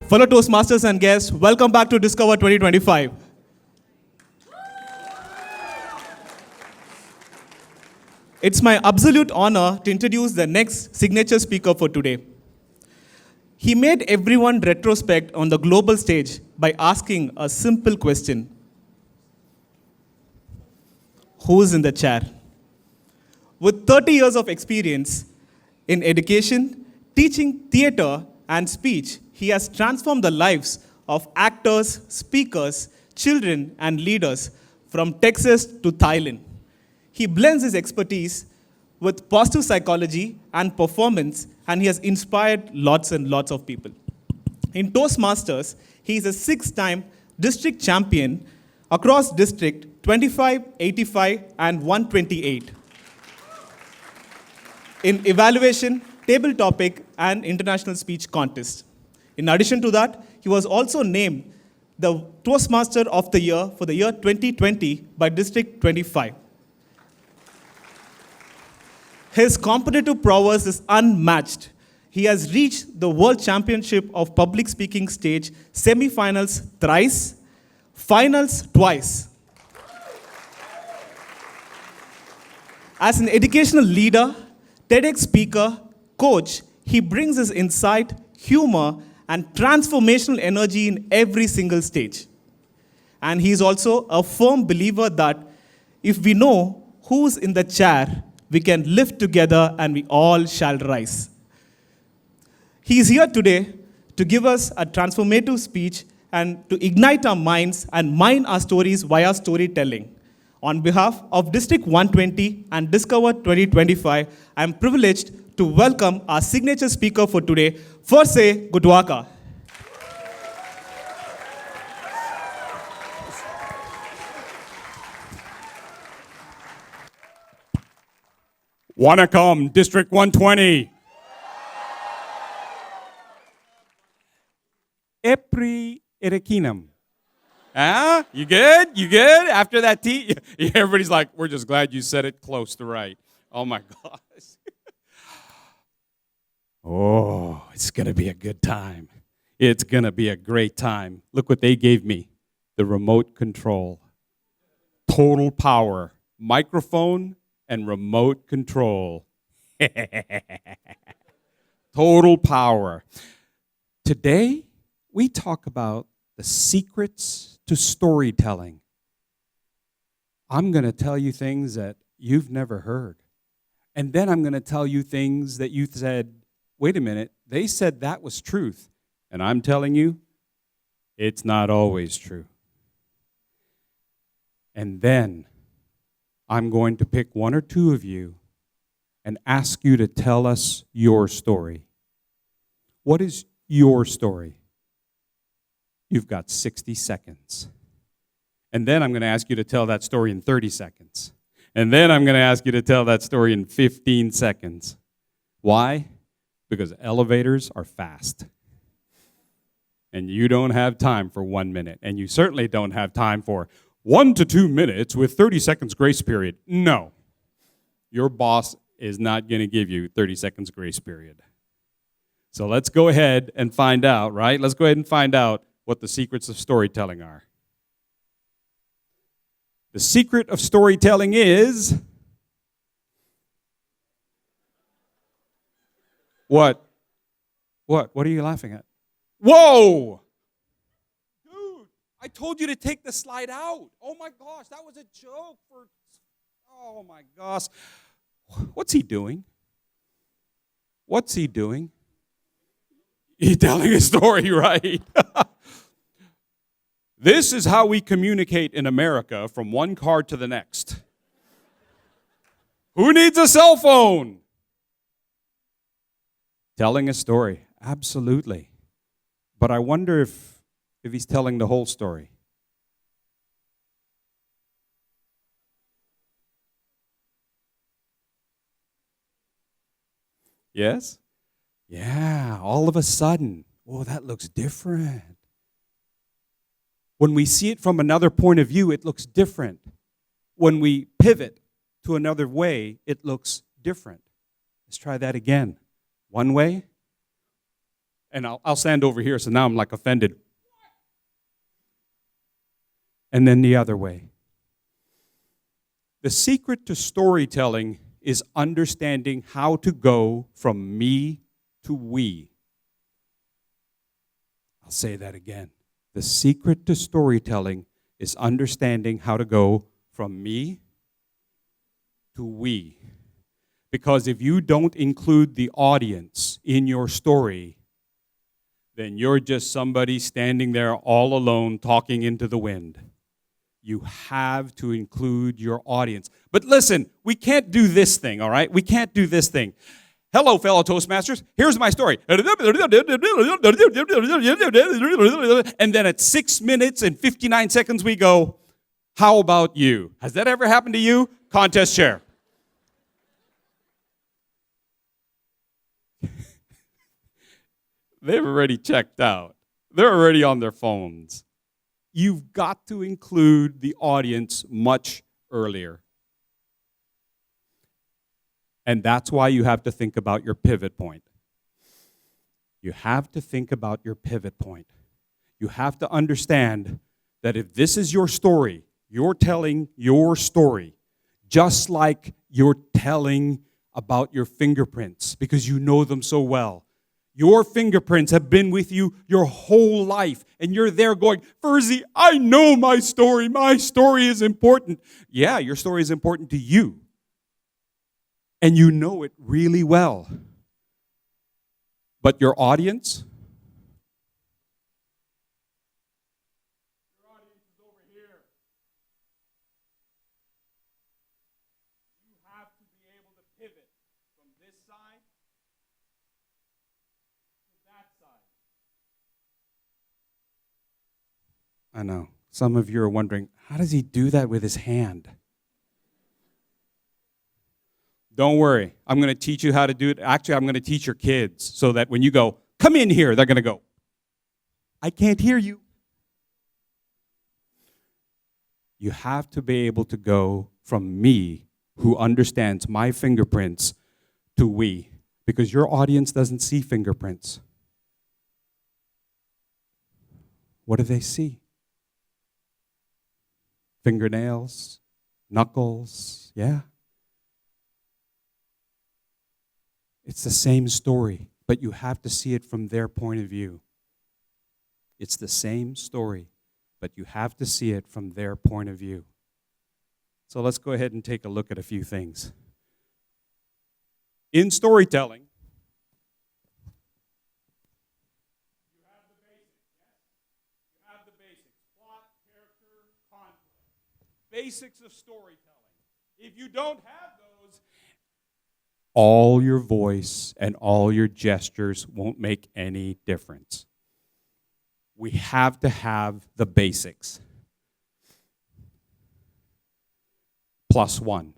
Fellow Toastmasters and guests, welcome back to Discover 2025. It's my absolute honor to introduce the next signature speaker for today. He made everyone retrospect on the global stage by asking a simple question. Who's in the chair? With 30 years of experience in education, teaching theater, and speech, he has transformed the lives of actors, speakers, children, and leaders from Texas to Thailand. He blends his expertise with positive psychology and performance, and he has inspired lots and lots of people. In Toastmasters, he is a 6-time district champion across district 25, 85, and 128. In evaluation, table topic, and international speech contest. In addition to that, he was also named the Toastmaster of the Year for the year 2020 by District 25. His competitive prowess is unmatched. He has reached the World Championship of Public Speaking stage semi-finals thrice, finals twice. As an educational leader, TEDx speaker, coach, he brings his insight, humor, and transformational energy in every single stage. And he's also a firm believer that if we know who's in the chair, we can lift together and we all shall rise. He is here today to give us a transformative speech and to ignite our minds and mine our stories via storytelling. On behalf of District 120 and Discover 2025, I am privileged to welcome our signature speaker for today, Fursey Gotuaco. Wanacom, District 120. Epri Erekinam. Ah, you good? You good? After that T, everybody's like, we're just glad you said it close to right. Oh my gosh. Oh, it's going to be a good time. It's going to be a great time. Look what they gave me. The remote control. Total power. Microphone and remote control. Total power. Today, we talk about the secrets to storytelling. I'm going to tell you things that you've never heard. And then I'm going to tell you things that you said, wait a minute, they said that was truth. And I'm telling you, it's not always true. And then I'm going to pick one or two of you and ask you to tell us your story. What is your story? You've got 60 seconds. And then I'm going to ask you to tell that story in 30 seconds. And then I'm going to ask you to tell that story in 15 seconds. Why? Because elevators are fast. And you don't have time for 1 minute. And you certainly don't have time for 1 to 2 minutes with 30 seconds grace period. No. Your boss is not going to give you 30 seconds grace period. So let's go ahead and find out, right? Let's go ahead and find out what the secrets of storytelling are. The secret of storytelling is... What? What are you laughing at? Whoa! Dude, I told you to take the slide out. Oh my gosh, that was a joke for... Oh my gosh. What's he doing? What's he doing? He's telling a story, right? This is how we communicate in America from one card to the next. Who needs a cell phone? Telling a story, absolutely. But I wonder if he's telling the whole story. Yes? Yeah, all of a sudden, oh, that looks different. When we see it from another point of view, it looks different. When we pivot to another way, it looks different. Let's try that again. One way, And I'll stand over here, so now I'm like offended. And then the other way. The secret to storytelling is understanding how to go from me to we. I'll say that again. The secret to storytelling is understanding how to go from me to we. Because if you don't include the audience in your story, then you're just somebody standing there all alone talking into the wind. You have to include your audience. But listen, we can't do this thing, all right? We can't do this thing. Hello, fellow Toastmasters. Here's my story. And then at 6 minutes and 59 seconds, we go, how about you? Has that ever happened to you? Contest chair. They've already checked out. They're already on their phones. You've got to include the audience much earlier. And that's why you have to think about your pivot point. You have to think about your pivot point. You have to understand that if this is your story, you're telling your story, just like you're telling about your fingerprints because you know them so well. Your fingerprints have been with you your whole life, and you're there going, Fursey, I know my story. My story is important. Yeah, your story is important to you. And you know it really well. But your audience? Your audience is over here. You have to be able to pivot from this side to that side. I know. Some of you are wondering, how does he do that with his hand? Don't worry. I'm going to teach you how to do it. Actually, I'm going to teach your kids so that when you go, come in here, they're going to go, I can't hear you. You have to be able to go from me, who understands my fingerprints, to we, because your audience doesn't see fingerprints. What do they see? Fingernails, knuckles, yeah. It's the same story, but you have to see it from their point of view. It's the same story, but you have to see it from their point of view. So let's go ahead and take a look at a few things. In storytelling, you have the basics, yes? You have the basics. Plot, character, conflict. Basics of storytelling. If you don't have those, all your voice and all your gestures won't make any difference. We have to have the basics. +1.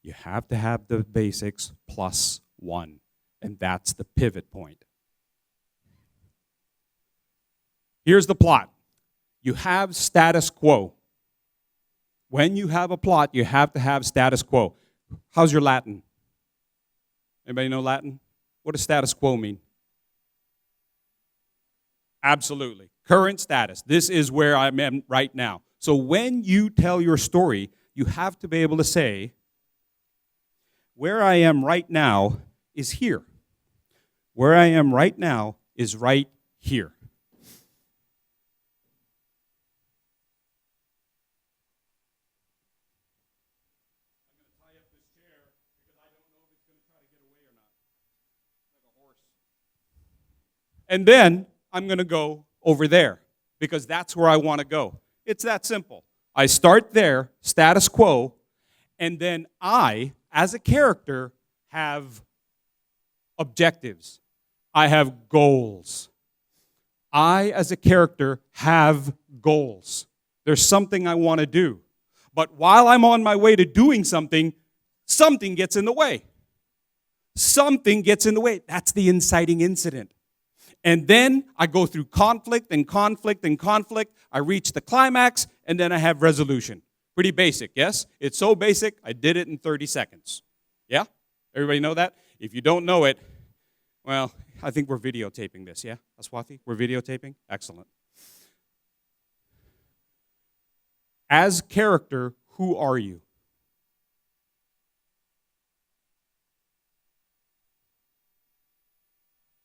You have to have the basics +1, and that's the pivot point. Here's the plot. You have status quo. When you have a plot, you have to have status quo. How's your Latin? Anybody know Latin? What does status quo mean? Absolutely. Current status. This is where I am right now. So when you tell your story, you have to be able to say, where I am right now is here. Where I am right now is right here. And then I'm going to go over there because that's where I want to go. It's that simple. I start there, status quo, and then I, as a character, have objectives. I have goals. I, as a character, have goals. There's something I want to do. But while I'm on my way to doing something, something gets in the way. Something gets in the way. That's the inciting incident. And then I go through conflict and conflict and conflict. I reach the climax, and then I have resolution, Pretty basic, yes? It's so basic, I did it in 30 seconds. Yeah? Everybody know that? If you don't know it, well, I think we're videotaping this, yeah? Aswathi, we're videotaping? Excellent. As character, who are you?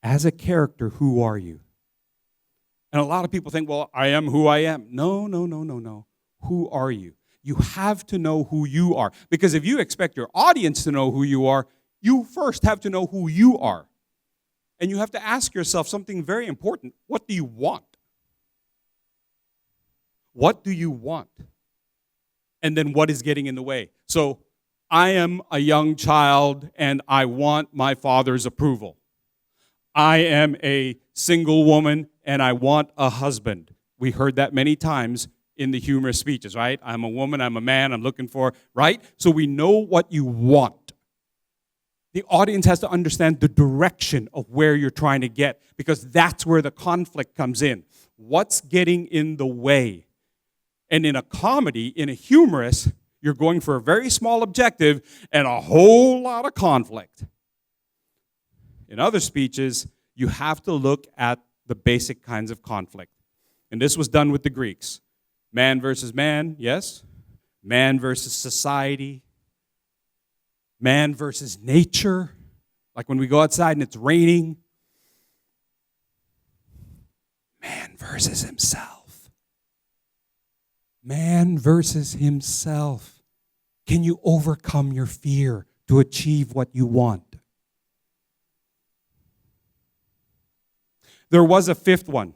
As a character, who are you? And a lot of people think, well, I am who I am. No. Who are you? You have to know who you are. Because if you expect your audience to know who you are, you first have to know who you are. And you have to ask yourself something very important. What do you want? What do you want? And then what is getting in the way? So, I am a young child and I want my father's approval. I am a single woman and I want a husband. We heard that many times in the humorous speeches, right? I'm a woman, I'm a man, I'm looking for, right? So we know what you want. The audience has to understand the direction of where you're trying to get, because that's where the conflict comes in. What's getting in the way? And in a comedy, in a humorous, you're going for a very small objective and a whole lot of conflict. In other speeches, you have to look at the basic kinds of conflict. And this was done with the Greeks. Man versus man, yes. Man versus society. Man versus nature. Like when we go outside and it's raining. Man versus himself. Man versus himself. Can you overcome your fear to achieve what you want? There was a fifth one.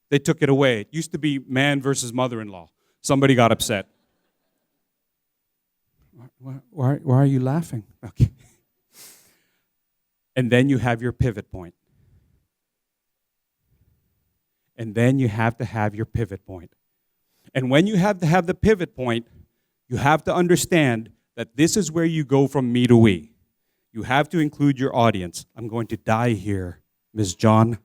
They took it away. It used to be man versus mother-in-law. Somebody got upset. Why are you laughing? Okay. And then you have your pivot point. And then you have to have your pivot point. And when you have to have the pivot point, you have to understand that this is where you go from me to we. You have to include your audience. I'm going to die here, Ms. John.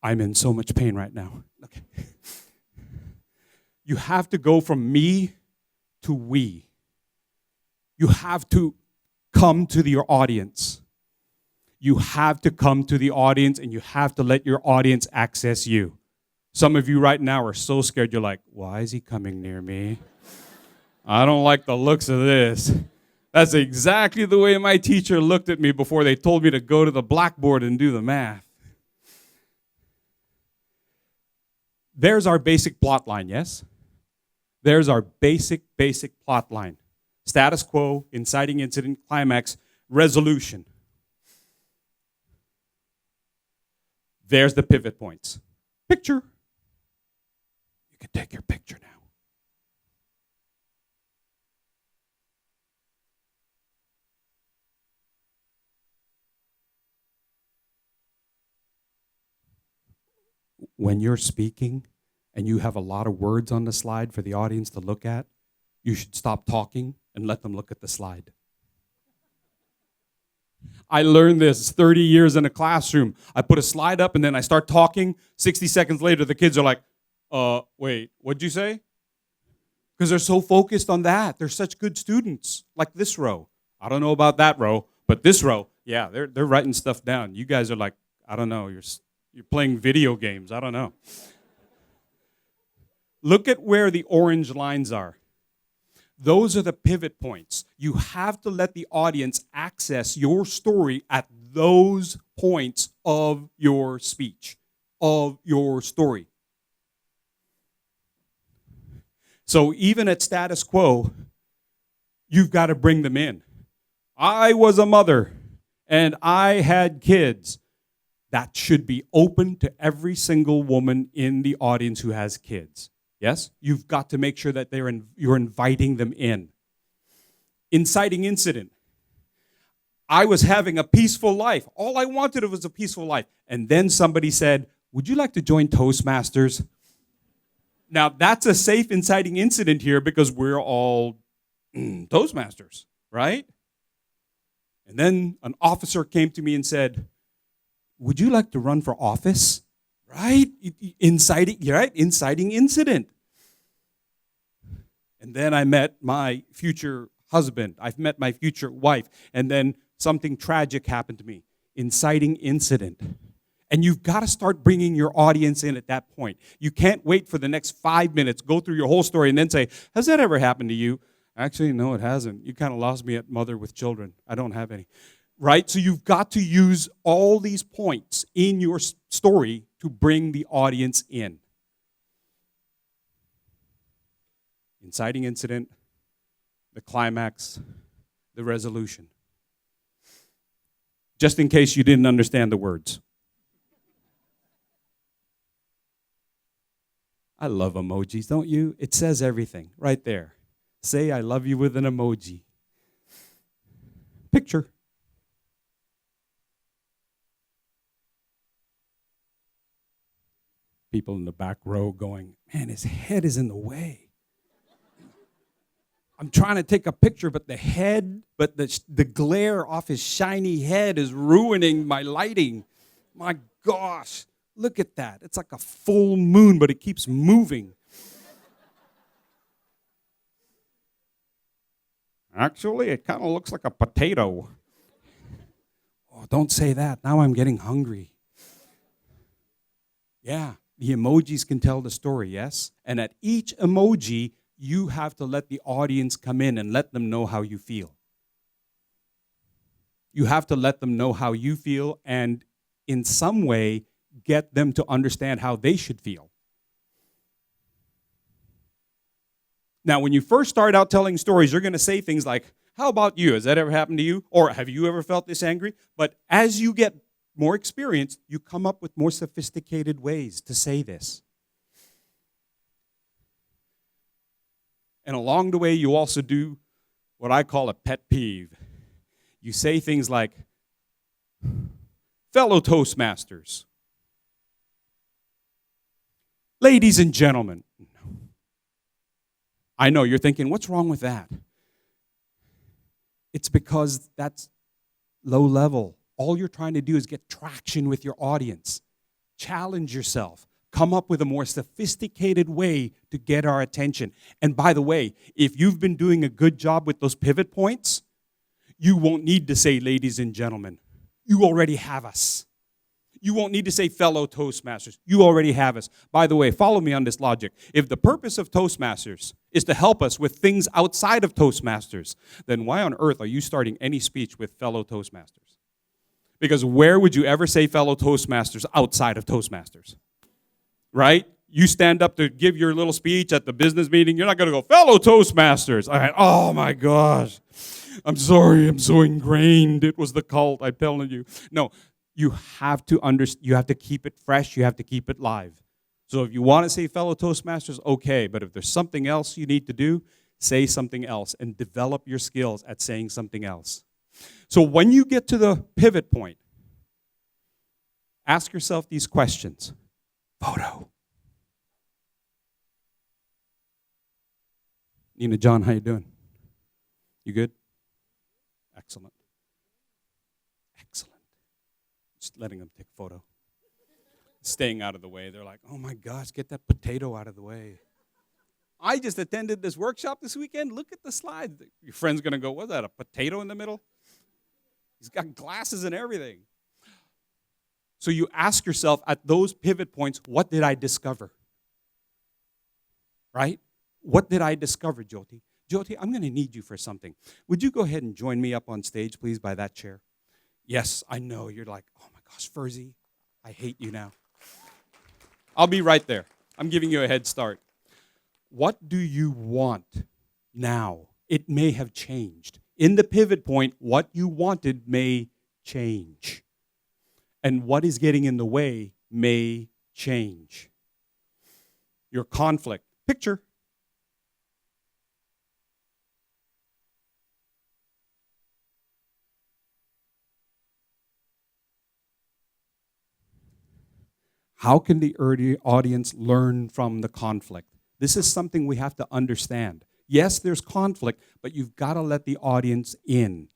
I'm in so much pain right now. Okay. You have to go from me to we. You have to come to your audience. You have to come to the audience and you have to let your audience access you. Some of you right now are so scared. You're like, why is he coming near me? I don't like the looks of this. That's exactly the way my teacher looked at me before they told me to go to the blackboard and do the math. There's our basic plot line, yes? There's our basic plot line. Status quo, inciting incident, climax, resolution. There's the pivot points. Picture. You can take your picture now. When you're speaking and you have a lot of words on the slide for the audience to look at, you should stop talking and let them look at the slide. I learned this 30 years in a classroom. I put a slide up and then I start talking. 60 seconds later, the kids are like, wait, what'd you say? Because they're so focused on that. They're such good students, like this row. I don't know about that row, but this row, yeah, they're writing stuff down. You guys are like, I don't know, you're playing video games. I don't know. Look at where the orange lines are. Those are the pivot points. You have to let the audience access your story at those points of your speech, of your story. So even at status quo, you've got to bring them in. I was a mother and I had kids. That should be open to every single woman in the audience who has kids. Yes? You've got to make sure that you're inviting them in. Inciting incident. I was having a peaceful life. All I wanted was a peaceful life. And then somebody said, would you like to join Toastmasters? Now, that's a safe inciting incident here because we're all Toastmasters, right? And then an officer came to me and said, would you like to run for office? right? Inciting incident. And then I met my future husband. I've met my future wife. And then something tragic happened to me. Inciting incident. And you've got to start bringing your audience in at that point. You can't wait for the next 5 minutes, go through your whole story, and then say, has that ever happened to you? Actually, no, it hasn't. You kind of lost me at mother with children. I don't have any. Right? So you've got to use all these points in your story to bring the audience in. Inciting incident, the climax, the resolution. Just in case you didn't understand the words. I love emojis, don't you? It says everything right there. Say I love you with an emoji. Picture. People in the back row going, man, his head is in the way. I'm trying to take a picture, but the glare off his shiny head is ruining my lighting. My gosh, look at that. It's like a full moon, but it keeps moving. Actually, it kind of looks like a potato. Oh, don't say that. Now I'm getting hungry. Yeah, the emojis can tell the story, yes? And at each emoji, you have to let the audience come in and let them know how you feel. You have to let them know how you feel and in some way get them to understand how they should feel. Now, when you first start out telling stories, you're going to say things like, how about you? Has that ever happened to you? Or have you ever felt this angry? But as you get more experience, you come up with more sophisticated ways to say this. And along the way, you also do what I call a pet peeve. You say things like, fellow Toastmasters, ladies and gentlemen. I know, you're thinking, what's wrong with that? It's because that's low level. All you're trying to do is get traction with your audience. Challenge yourself. Come up with a more sophisticated way to get our attention. And by the way, if you've been doing a good job with those pivot points, you won't need to say, ladies and gentlemen. You already have us. You won't need to say, fellow Toastmasters. You already have us. By the way, follow me on this logic. If the purpose of Toastmasters is to help us with things outside of Toastmasters, then why on earth are you starting any speech with fellow Toastmasters? Because where would you ever say fellow Toastmasters outside of Toastmasters? Right? You stand up to give your little speech at the business meeting, you're not going to go, fellow Toastmasters. Oh my gosh. I'm sorry, I'm so ingrained. It was the cult, I'm telling you. No, you have to keep it fresh, you have to keep it live. So if you want to say fellow Toastmasters, okay, but if there's something else you need to do, say something else and develop your skills at saying something else. So when you get to the pivot point, ask yourself these questions. Photo. Nina, John, how you doing? You good? Excellent. Excellent. Just letting them take a photo. Staying out of the way. They're like, oh my gosh, get that potato out of the way. I just attended this workshop this weekend. Look at the slide. Your friend's going to go, what's that, a potato in the middle? He's got glasses and everything. So you ask yourself at those pivot points, what did I discover? Right? What did I discover, Jyoti? Jyoti, I'm going to need you for something. Would you go ahead and join me up on stage, please, by that chair? Yes, I know. You're like, oh my gosh, Fursey, I hate you now. I'll be right there. I'm giving you a head start. What do you want now? It may have changed. In the pivot point, what you wanted may change. And what is getting in the way may change. Your conflict. Picture. How can the audience learn from the conflict? This is something we have to understand. Yes, there's conflict, but you've got to let the audience in.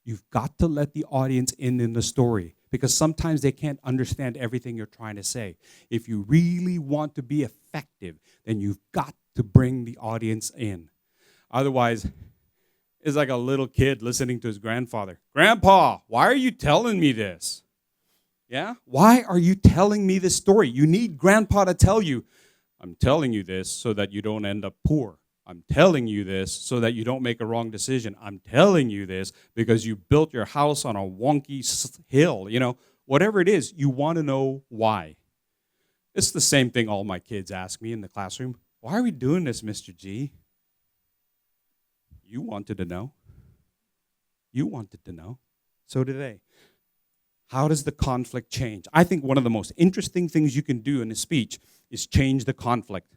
You've got to let the audience in the story. because sometimes they can't understand everything you're trying to say. If you really want to be effective, then you've got to bring the audience in. Otherwise, it's like a little kid listening to his grandfather. Grandpa, why are you telling me this? Yeah? Why are you telling me this story? You need Grandpa to tell you, I'm telling you this so that you don't end up poor. I'm telling you this so that you don't make a wrong decision. I'm telling you this because you built your house on a wonky hill. You know, whatever it is, you want to know why. It's the same thing all my kids ask me in the classroom. Why are we doing this, Mr. G? You wanted to know. You wanted to know. So did they. How does the conflict change? I think one of the most interesting things you can do in a speech is change the conflict.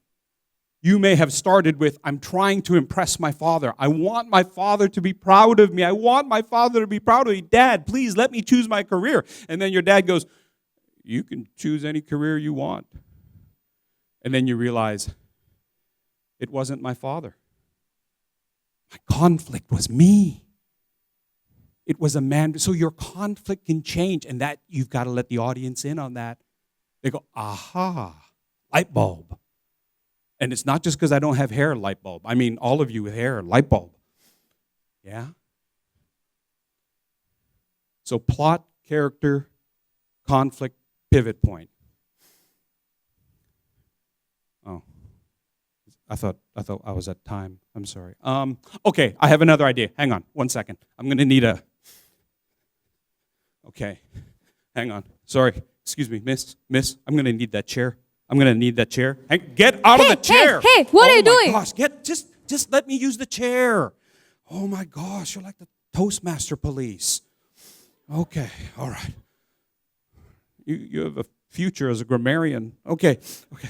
You may have started with, I'm trying to impress my father. I want my father to be proud of me. I want my father to be proud of me. Dad, please let me choose my career. And then your dad goes, you can choose any career you want. And then you realize, it wasn't my father. My conflict was me. It was a man. So your conflict can change, and that you've got to let the audience in on that. They go, aha, light bulb. And it's not just because I don't have hair, light bulb. I mean, all of you with hair, light bulb. Yeah? So plot, character, conflict, pivot point. Oh. I thought I was at time. I'm sorry. Okay, I have another idea. Hang on, 1 second. I'm going to need a... Okay, hang on. Sorry, excuse me, miss. I'm going to need that chair. I'm going to need that chair. Get out of the chair. Hey, what are you doing? Oh my gosh, just let me use the chair. Oh my gosh, you're like the Toastmaster police. Okay, all right. You have a future as a grammarian. Okay,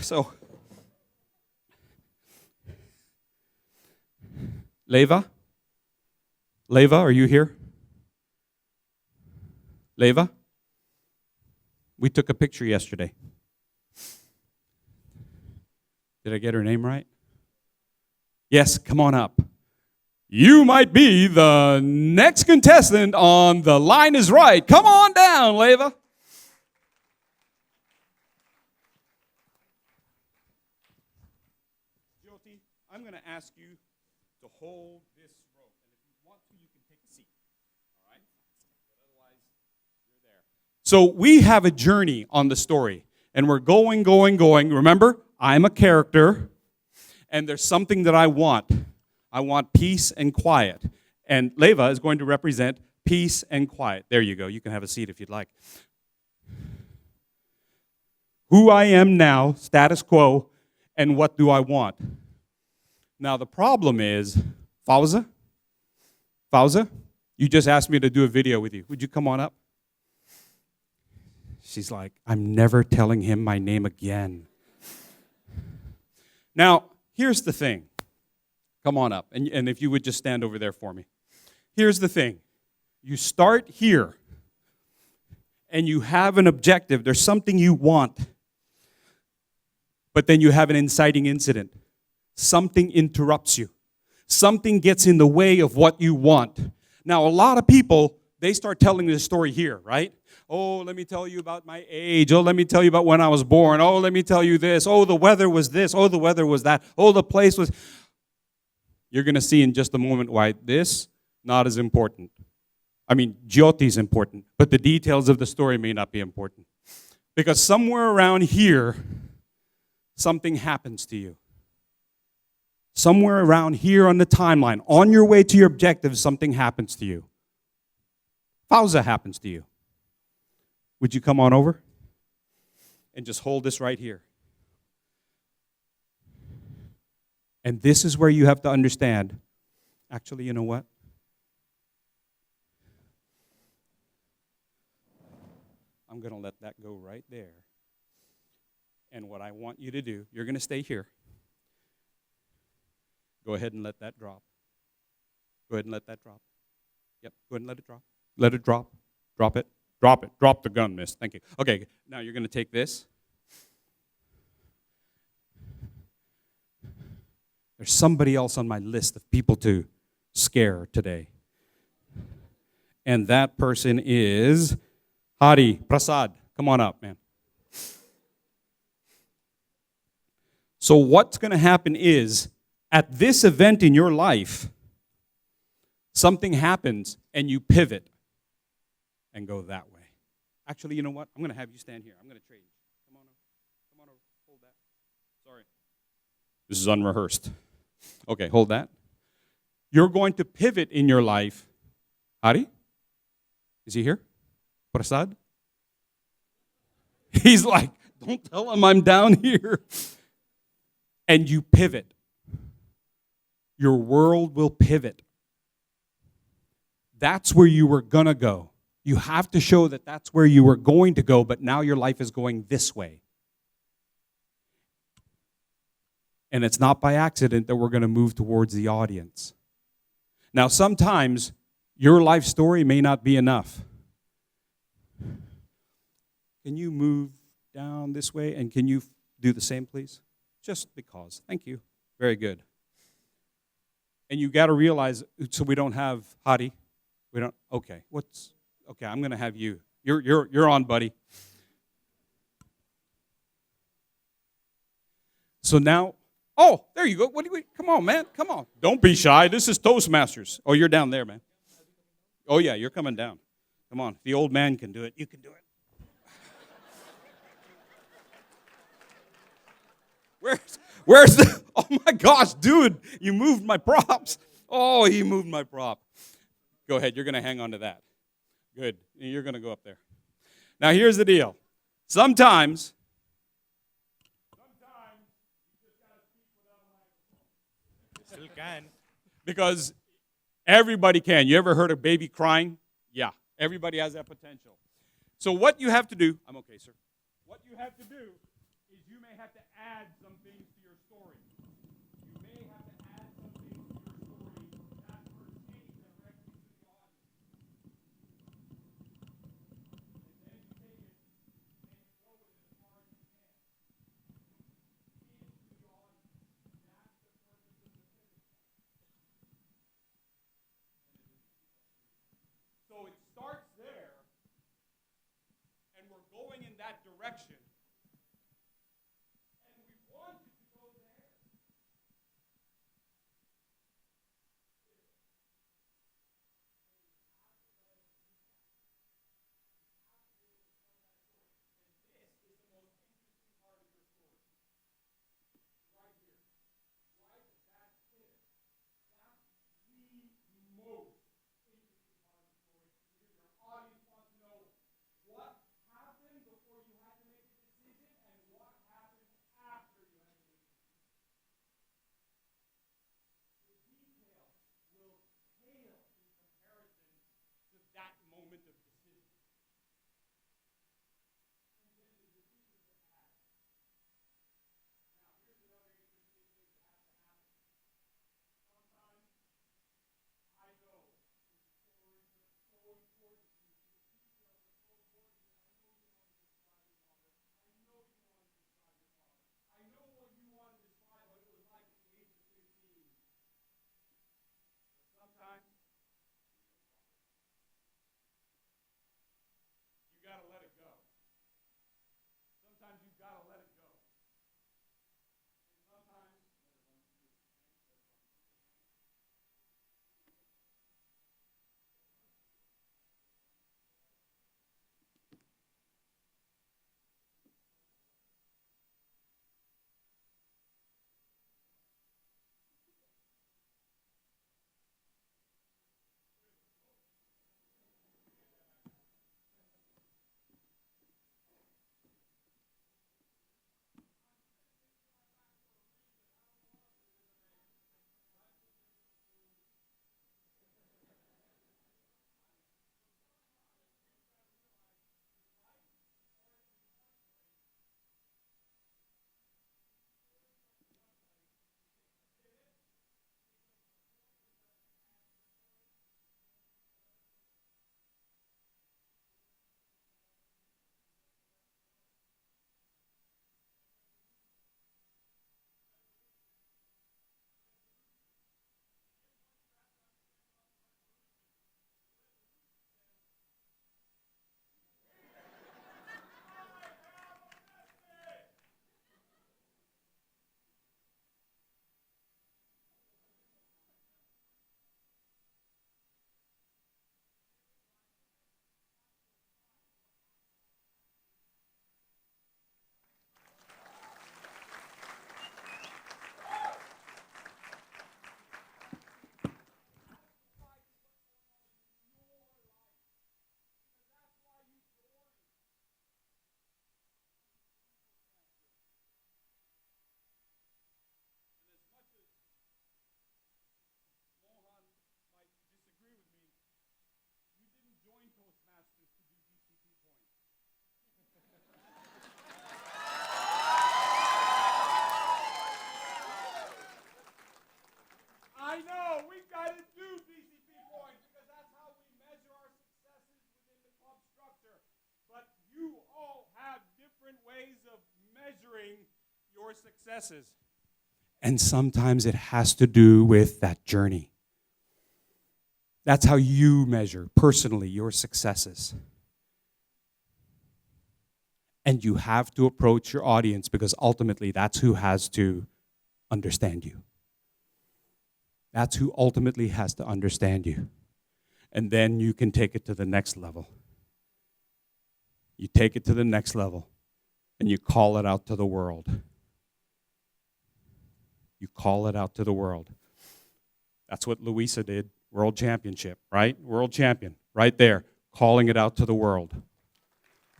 so... Leva, are you here? Leva? We took a picture yesterday. Did I get her name right? Yes, come on up. You might be the next contestant on The Line is Right. Come on down, Leva. Jyoti, I'm going to ask you to hold this rope. And if you want to, you can take a seat. All right? But otherwise, you're there. So we have a journey on the story. And we're going. Remember, I'm a character. And there's something that I want. I want peace and quiet. And Leva is going to represent peace and quiet. There you go. You can have a seat if you'd like. Who I am now, status quo, and what do I want? Now, the problem is, Fauza, you just asked me to do a video with you. Would you come on up? She's like, I'm never telling him my name again. Now, here's the thing. Come on up. And if you would just stand over there for me. Here's the thing. You start here, and you have an objective. There's something you want. But then you have an inciting incident. Something interrupts you. Something gets in the way of what you want. Now, a lot of people, they start telling the story here, right? Oh, let me tell you about my age. Oh, let me tell you about when I was born. Oh, let me tell you this. Oh, the weather was this. Oh, the weather was that. Oh, the place was... You're going to see in just a moment why this, not as important. I mean, Jyoti is important, but the details of the story may not be important. Because somewhere around here, something happens to you. Somewhere around here on the timeline, on your way to your objective, something happens to you. Fauza happens to you. Would you come on over? And just hold this right here. And this is where you have to understand. Actually, you know what? I'm going to let that go right there. And what I want you to do, you're going to stay here. Go ahead and let that drop. Go ahead and let that drop. Yep, go ahead and let it drop. Let it drop. Drop it. Drop it. Drop the gun, miss. Thank you. Okay, now you're going to take this. There's somebody else on my list of people to scare today. And that person is Hari, Prasad, come on up, man. So what's going to happen is, at this event in your life, something happens and you pivot and go that way. Actually, you know what? I'm going to have you stand here. I'm going to trade you. Come on over. Hold that. Sorry. This is unrehearsed. Okay, hold that. You're going to pivot in your life. Hari? Is he here? Prasad? He's like, don't tell him I'm down here. And you pivot. Your world will pivot. That's where you were going to go. You have to show that that's where you were going to go, but now your life is going this way. And it's not by accident that we're going to move towards the audience. Now, sometimes your life story may not be enough. Can you move down this way? And can you do the same, please? Just because. Thank you. Very good. And you got to realize, so we don't have Hadi. We don't. Okay. Okay? I'm going to have you. You're on, buddy. So now, oh, there you go. Come on, man. Come on. Don't be shy. This is Toastmasters. Oh, you're down there, man. Oh yeah, you're coming down. Come on. If the old man can do it, you can do it. Where's the, oh my gosh, dude, you moved my props. Oh, he moved my prop. Go ahead, you're going to hang on to that. Good, you're going to go up there. Now here's the deal. Sometimes you just got to speak without a microphone. Still can. Because everybody can. You ever heard a baby crying? Yeah, everybody has that potential. So what you have to do, I'm okay, sir. What you have to do is you may have to add some things to your story. You may have to add some things to your story that pertain directly to the audience. And then you take it and you throw it as far as you can into the audience. That's the purpose of the pivot. So it starts there, and we're going in that direction. your successes. And sometimes it has to do with that journey. That's how you measure personally your successes. And you have to approach your audience because ultimately that's who has to understand you. That's who ultimately has to understand you. And then you can take it to the next level. You take it to the next level and you call it out to the world. You call it out to the world. That's what Louisa did. World championship, right? World champion, right there, calling it out to the world.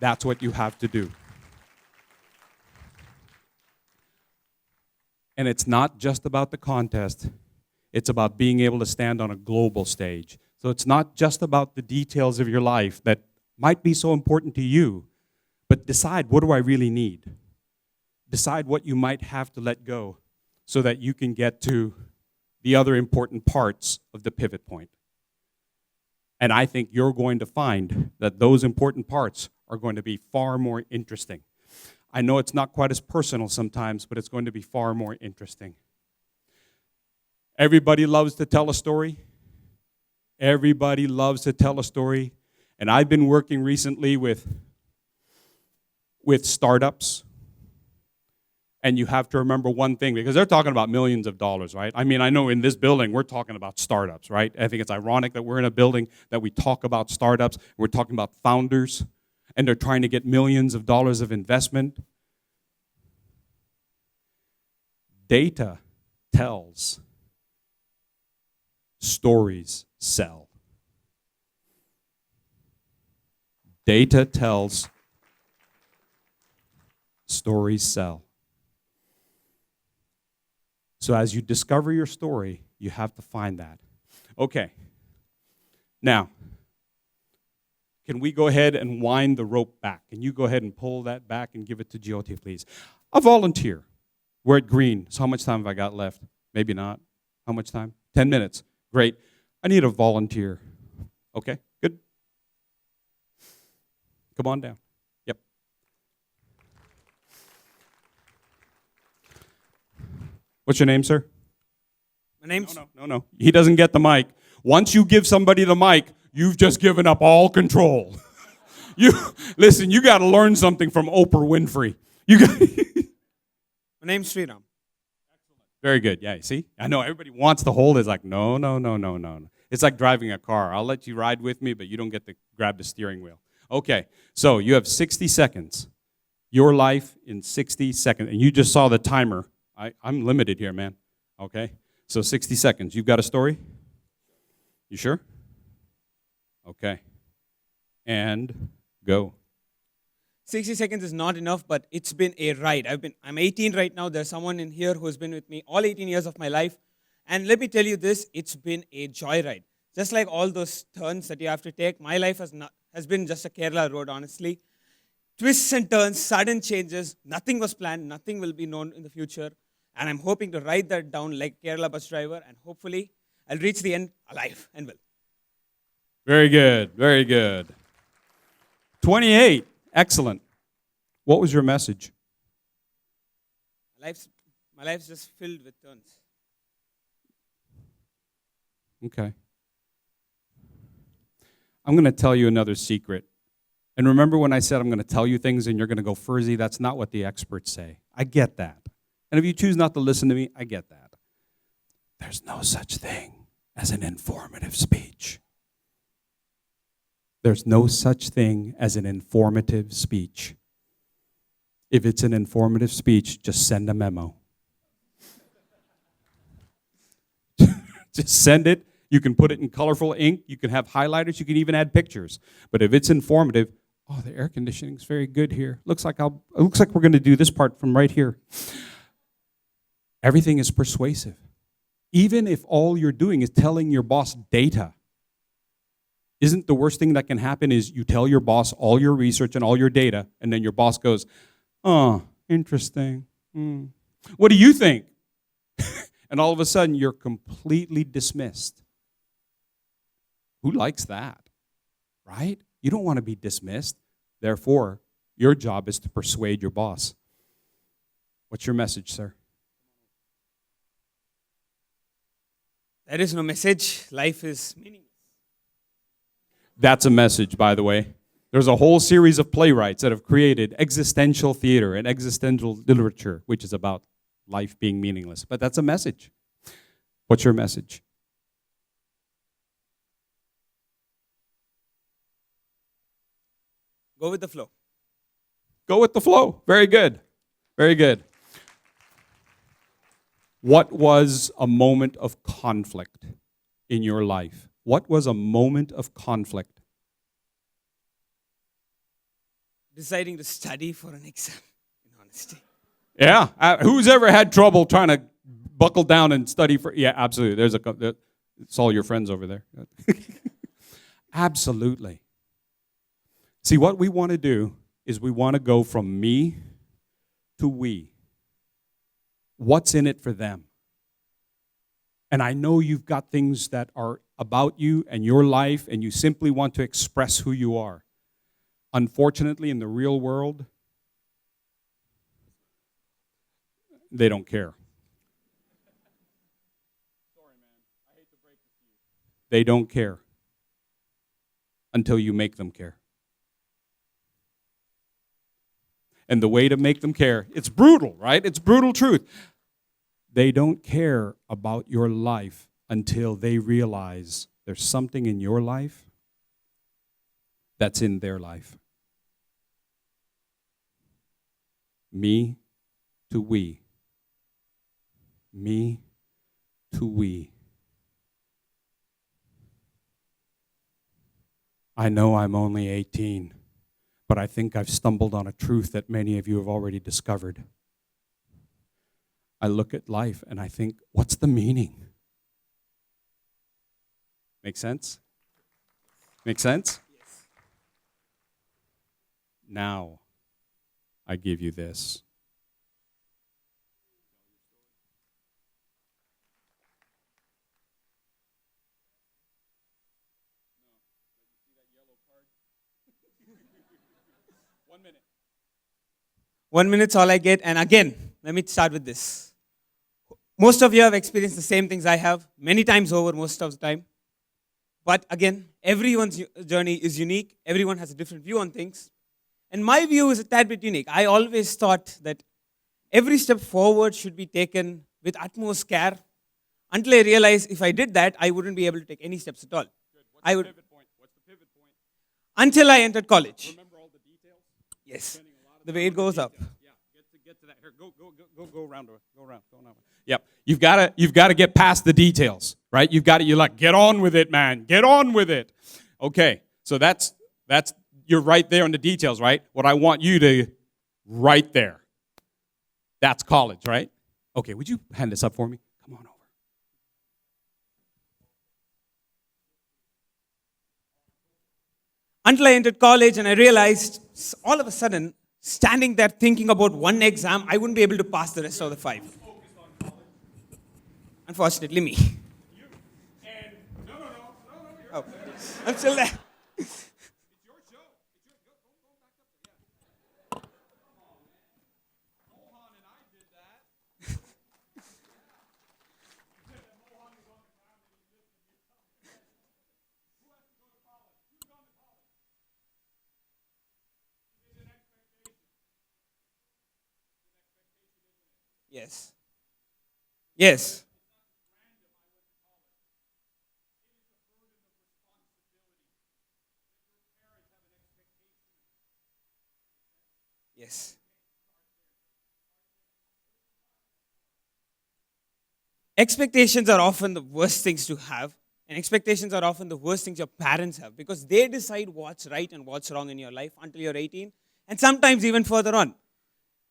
That's what you have to do. And it's not just about the contest. It's about being able to stand on a global stage. So it's not just about the details of your life that might be so important to you, but decide, what do I really need? Decide what you might have to let go so that you can get to the other important parts of the pivot point. And I think you're going to find that those important parts are going to be far more interesting. I know it's not quite as personal sometimes, but it's going to be far more interesting. Everybody loves to tell a story. Everybody loves to tell a story. And I've been working recently with startups. And you have to remember one thing, because they're talking about millions of dollars, right? I mean, I know in this building, we're talking about startups, right? I think it's ironic that we're in a building that we talk about startups. We're talking about founders, and they're trying to get millions of dollars of investment. Data tells. Stories sell. Data tells. Stories sell. So as you discover your story, you have to find that. Okay. Now, can we go ahead and wind the rope back? Can you go ahead and pull that back and give it to Jyoti, please? A volunteer. We're at green. So how much time have I got left? Maybe not. How much time? 10 minutes. Great. I need a volunteer. Okay, good. Come on down. Yep. What's your name, sir? My name's... No. He doesn't get the mic. Once you give somebody the mic, you've just given up all control. Listen, you got to learn something from Oprah Winfrey. My name's Sriram. Very good. Yeah, you see? I know everybody wants to hold it. It's like, no. It's like driving a car. I'll let you ride with me, but you don't get to grab the steering wheel. Okay, so you have 60 seconds. Your life in 60 seconds. And you just saw the timer. I'm limited here, man. Okay, so 60 seconds. You've got a story? You sure? Okay. And go. 60 seconds is not enough, but it's been a ride. I'm 18 right now. There's someone in here who's been with me all 18 years of my life. And let me tell you this, it's been a joyride. Just like all those turns that you have to take, my life has been just a Kerala road, honestly. Twists and turns, sudden changes, nothing was planned, nothing will be known in the future. And I'm hoping to ride that down like Kerala bus driver, and hopefully I'll reach the end alive and well. Very good, very good. 28, excellent. What was your message? My life's just filled with turns. Okay. I'm going to tell you another secret. And remember when I said I'm going to tell you things and you're going to go, Fursey, that's not what the experts say. I get that. And if you choose not to listen to me, I get that. There's no such thing as an informative speech. There's no such thing as an informative speech. If it's an informative speech, just send a memo. Just send it. You can put it in colorful ink. You can have highlighters. You can even add pictures. But if it's informative, oh, the air conditioning's very good here. Looks like we're going to do this part from right here. Everything is persuasive. Even if all you're doing is telling your boss data. Isn't the worst thing that can happen is you tell your boss all your research and all your data, and then your boss goes, oh, interesting. What do you think? And all of a sudden, you're completely dismissed. Who likes that? Right? You don't want to be dismissed. Therefore, your job is to persuade your boss. What's your message, sir? There is no message. Life is meaningless. That's a message, by the way. There's a whole series of playwrights that have created existential theater and existential literature, which is about life being meaningless. But that's a message. What's your message? Go with the flow. Go with the flow. Very good. Very good. What was a moment of conflict in your life? What was a moment of conflict? Deciding to study for an exam, in honesty. Yeah. Who's ever had trouble trying to buckle down and study for? Yeah, absolutely. It's all your friends over there. Absolutely. See, what we want to do is we want to go from me to we. What's in it for them? And I know you've got things that are about you and your life, and you simply want to express who you are. Unfortunately, in the real world, they don't care. Sorry, man. I hate to break this to you. They don't care until you make them care. And the way to make them care, it's brutal, right? It's brutal truth. They don't care about your life until they realize there's something in your life that's in their life. Me to we. Me to we. I know I'm only 18, but I think I've stumbled on a truth that many of you have already discovered. I look at life and I think, what's the meaning? Make sense? Make sense? Yes. Now, I give you this. One minute's all I get. And again, let me start with this. Most of you have experienced the same things I have, many times over, most of the time. But again, everyone's journey is unique. Everyone has a different view on things. And my view is a tad bit unique. I always thought that every step forward should be taken with utmost care until I realized if I did that, I wouldn't be able to take any steps at all. I would, Pivot point? What's the pivot point? until I entered college. Remember all the details? Yes, the way it goes up. Yeah, get to that. Here, go around. Yep. You've got to get past the details, right? You're like, get on with it, man. Get on with it. Okay. So that's you're right there on the details, right? What I want you to right there. That's college, right? Okay, would you hand this up for me? Come on over. Until I entered college and I realized all of a sudden, standing there thinking about one exam, I wouldn't be able to pass the rest of the 5. Unfortunately, me. Oh, I'm still there. Yes. Yes. Yes. Expectations are often the worst things to have, and expectations are often the worst things your parents have because they decide what's right and what's wrong in your life until you're 18, and sometimes even further on.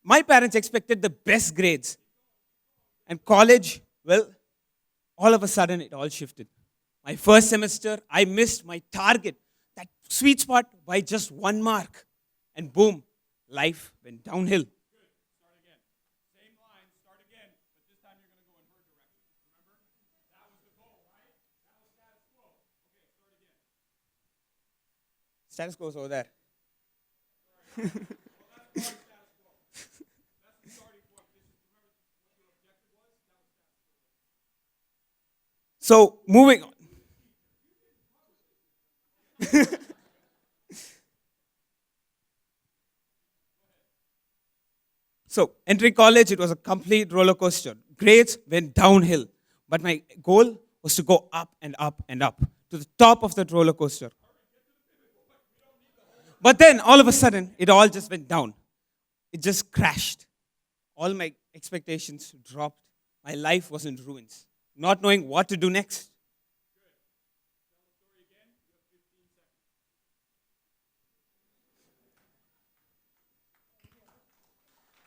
My parents expected the best grades, and college, well, all of a sudden it all shifted. My first semester, I missed my target, that sweet spot, by just 1 mark, and boom, life went downhill. Status quo is over there. So, moving on. So, entering college, it was a complete roller coaster. Grades went downhill. But my goal was to go up and up and up to the top of that roller coaster. But then, all of a sudden, it all just went down. It just crashed. All my expectations dropped. My life was in ruins, not knowing what to do next.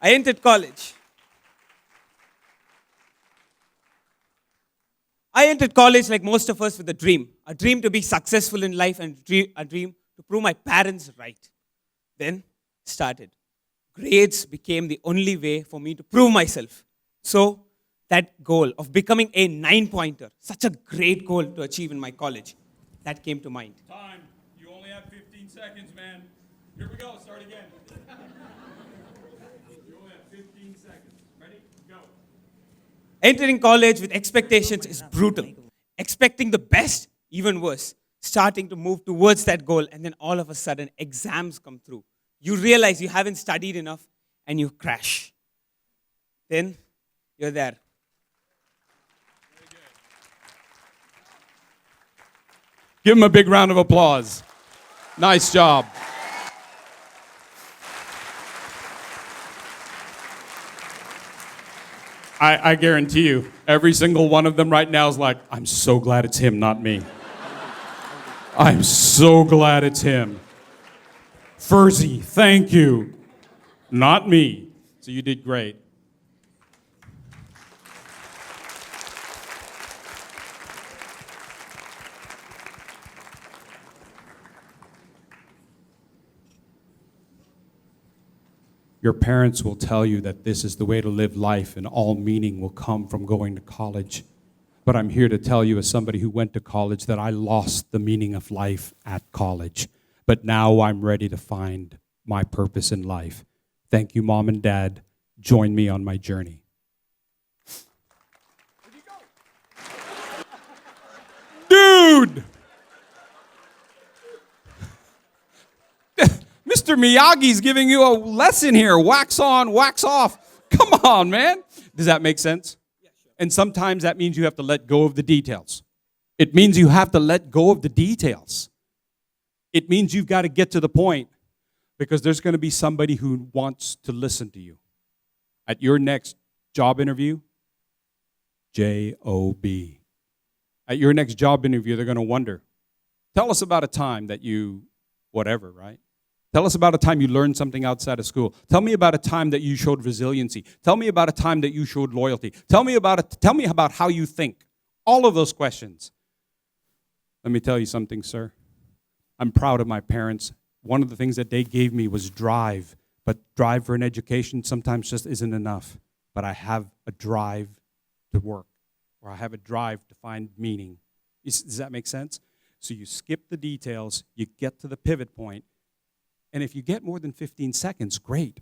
I entered college. I entered college like most of us with a dream to be successful in life and a dream to prove my parents right. Then started. Grades became the only way for me to prove myself. So that goal of becoming a 9-pointer, such a great goal to achieve in my college, that came to mind. Time. You only have 15 seconds, man. Here we go. Start again. You only have 15 seconds. Ready? Go. Entering college with expectations is brutal. Expecting the best, even worse. Starting to move towards that goal, and then all of a sudden, exams come through. You realize you haven't studied enough, and you crash. Then, you're there. Give him a big round of applause. Nice job. I guarantee you, every single one of them right now is like, I'm so glad it's him, not me. I'm so glad it's him. Fursey, thank you. Not me. So you did great. Your parents will tell you that this is the way to live life and all meaning will come from going to college. But I'm here to tell you, as somebody who went to college, that I lost the meaning of life at college. But now I'm ready to find my purpose in life. Thank you, Mom and Dad. Join me on my journey. Dude! Mr. Miyagi's giving you a lesson here. Wax on, wax off. Come on, man. Does that make sense? Yeah, sure. And sometimes that means you have to let go of the details. It means you have to let go of the details. It means you've got to get to the point, because there's going to be somebody who wants to listen to you. At your next job interview, J-O-B. At your next job interview, they're going to wonder, tell us about a time that you, whatever, right? Tell us about a time you learned something outside of school. Tell me about a time that you showed resiliency. Tell me about a time that you showed loyalty. Tell me about how you think. All of those questions. Let me tell you something, sir. I'm proud of my parents. One of the things that they gave me was drive. But drive for an education sometimes just isn't enough. But I have a drive to work, or I have a drive to find meaning. Does that make sense? So you skip the details, you get to the pivot point, and if you get more than 15 seconds, great.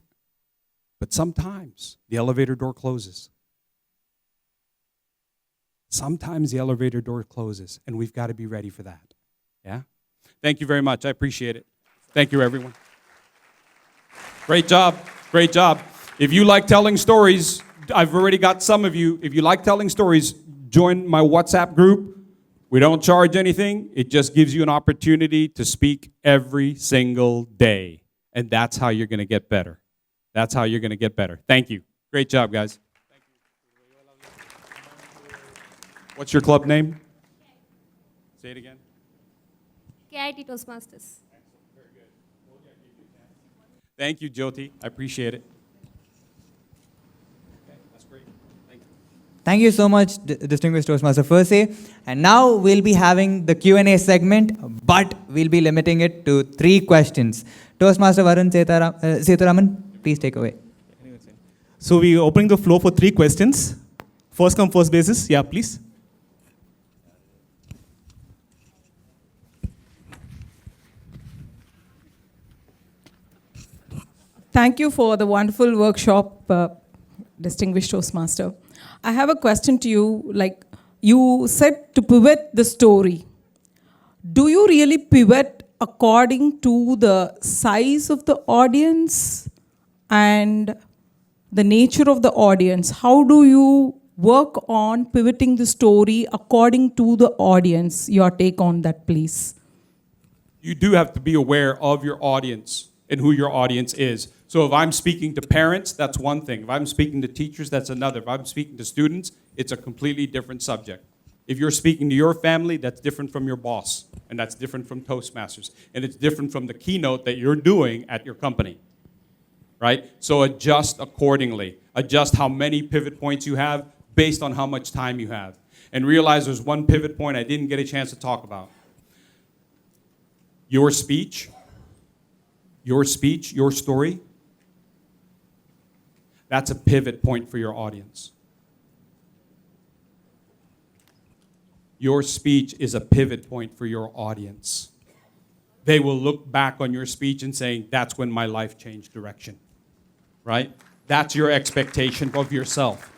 But sometimes the elevator door closes. Sometimes the elevator door closes, and we've got to be ready for that. Yeah? Thank you very much. I appreciate it. Thank you, everyone. Great job. Great job. If you like telling stories, I've already got some of you. If you like telling stories, join my WhatsApp group. We don't charge anything. It just gives you an opportunity to speak every single day. And that's how you're going to get better. That's how you're going to get better. Thank you. Great job, guys. Thank you. What's your club name? Say it again. KIT Toastmasters. Very good. Thank you, Jyoti. I appreciate it. Okay, that's great. Thank you. Thank you so much, distinguished Toastmaster Fursey. And now we'll be having the Q&A segment, but we'll be limiting it to 3 questions. Toastmaster Varun Seturaman, please take away. So we're opening the floor for 3 questions. First come, first basis. Yeah, please. Thank you for the wonderful workshop, distinguished Toastmaster. I have a question to you, like, you said to pivot the story. Do you really pivot according to the size of the audience and the nature of the audience? How do you work on pivoting the story according to the audience? Your take on that, please. You do have to be aware of your audience and who your audience is. So if I'm speaking to parents, that's one thing. If I'm speaking to teachers, that's another. If I'm speaking to students, it's a completely different subject. If you're speaking to your family, that's different from your boss, and that's different from Toastmasters, and it's different from the keynote that you're doing at your company, right? So adjust accordingly. Adjust how many pivot points you have based on how much time you have. And realize there's one pivot point I didn't get a chance to talk about. Your speech, your story, that's a pivot point for your audience. Your speech is a pivot point for your audience. They will look back on your speech and saying, that's when my life changed direction, right? That's your expectation of yourself.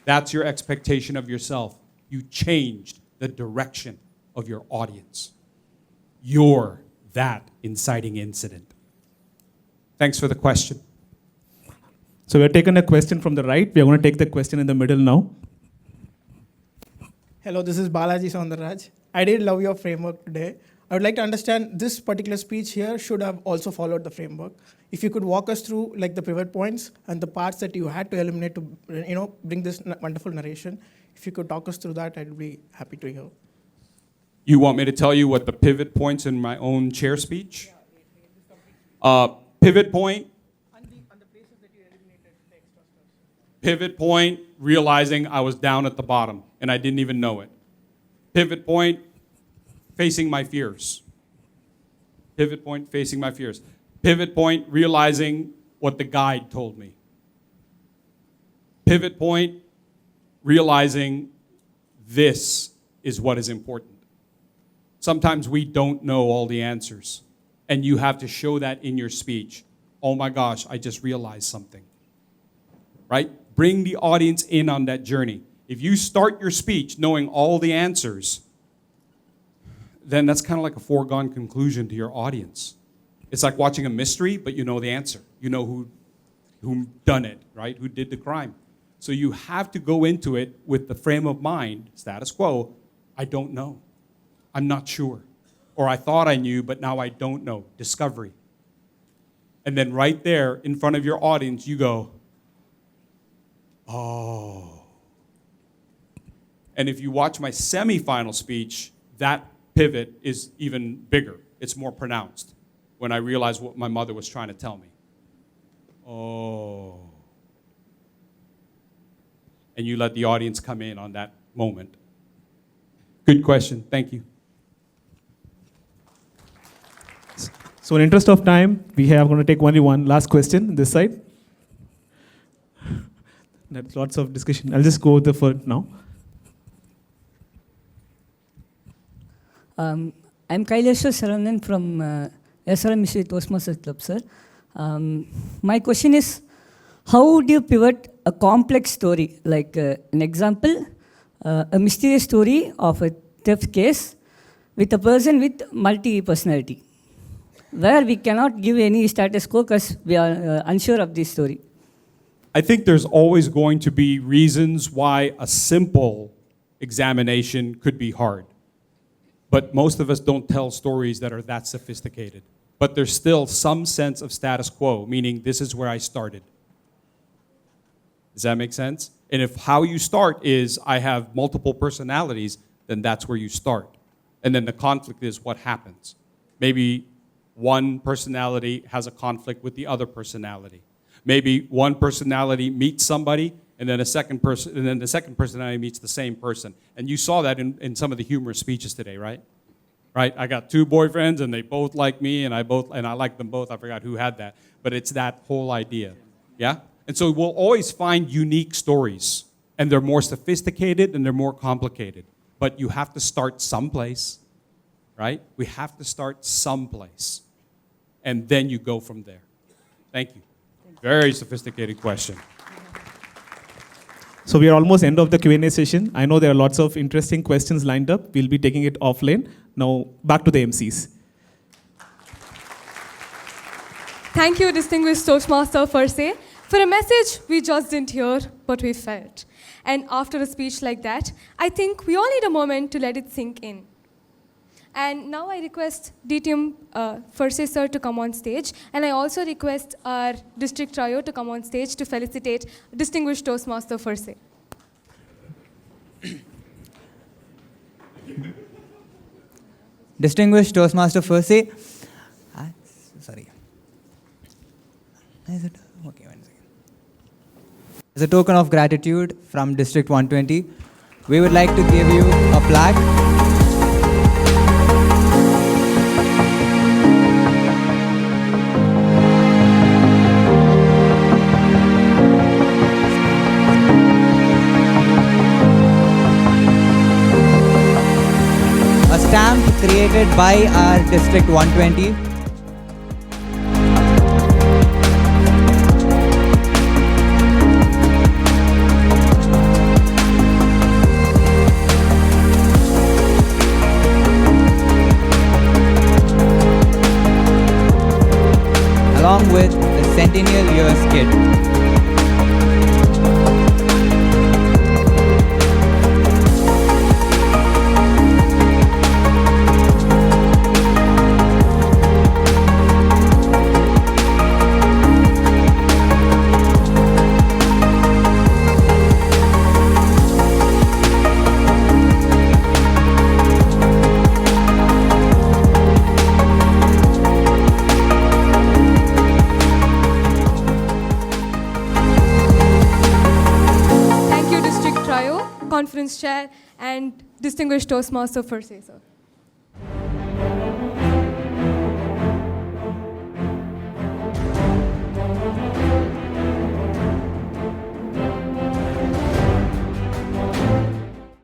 That's your expectation of yourself. You changed the direction of your audience. You're that inciting incident. Thanks for the question. So we're taking a question from the right. We're going to take the question in the middle now. Hello, this is Balaji Soundarraj. I did love your framework today. I would like to understand this particular speech here should have also followed the framework. If you could walk us through like the pivot points and the parts that you had to eliminate to bring this wonderful narration. If you could talk us through that, I'd be happy to hear. You want me to tell you what the pivot points in my own chair speech? Pivot point. And the places that you eliminated the extra stuff. Pivot point, realizing I was down at the bottom and I didn't even know it. Pivot point, facing my fears. Pivot point, facing my fears. Pivot point, realizing what the guide told me. Pivot point, realizing this is what is important. Sometimes we don't know all the answers, and you have to show that in your speech. Oh my gosh, I just realized something. Right? Bring the audience in on that journey. If you start your speech knowing all the answers, then that's kind of like a foregone conclusion to your audience. It's like watching a mystery, but you know the answer. You know who done it, right? Who did the crime. So you have to go into it with the frame of mind, status quo, I don't know. I'm not sure. Or I thought I knew, but now I don't know. Discovery. And then right there in front of your audience, you go, oh. And if you watch my semifinal speech, that pivot is even bigger. It's more pronounced when I realized what my mother was trying to tell me. Oh. And you let the audience come in on that moment. Good question. Thank you. So in interest of time, we are going to take only one last question this side. There's lots of discussion. I'll just go with the first now. I'm Kaileshwar Saranan from SRM Mystery Toastmasters Club, sir. My question is, how do you pivot a complex story? Like an example, a mysterious story of a theft case with a person with multi-personality, where we cannot give any status quo because we are unsure of this story. I think there's always going to be reasons why a simple examination could be hard. But most of us don't tell stories that are that sophisticated. But there's still some sense of status quo, meaning this is where I started. Does that make sense? And if how you start is I have multiple personalities, then that's where you start. And then the conflict is what happens. Maybe one personality has a conflict with the other personality. Maybe one personality meets somebody, and then the second personality meets the same person. And you saw that in some of the humorous speeches today, right? Right? I got two boyfriends, and they both like me, and I like them both. I forgot who had that. But it's that whole idea. Yeah? And so we'll always find unique stories, and they're more sophisticated and they're more complicated. But you have to start someplace, right? We have to start someplace, and then you go from there. Thank you. Very sophisticated question. So we are almost end of the Q&A session. I know there are lots of interesting questions lined up. We'll be taking it offline. Now back to the MCs. Thank you, distinguished Toastmaster Fursey, for a message we just didn't hear, but we felt. And after a speech like that, I think we all need a moment to let it sink in. And now I request DTM Fursey sir to come on stage, and I also request our district trio to come on stage to felicitate distinguished Toastmaster Fursey. Distinguished Toastmaster Fursey. Sorry. Is it? Okay, 1 second. As a token of gratitude from District 120, we would like to give you a plaque. A stamp created by our District 120. Along with the Centennial Years Kit. Conference Chair and distinguished Toastmaster Fursey sir.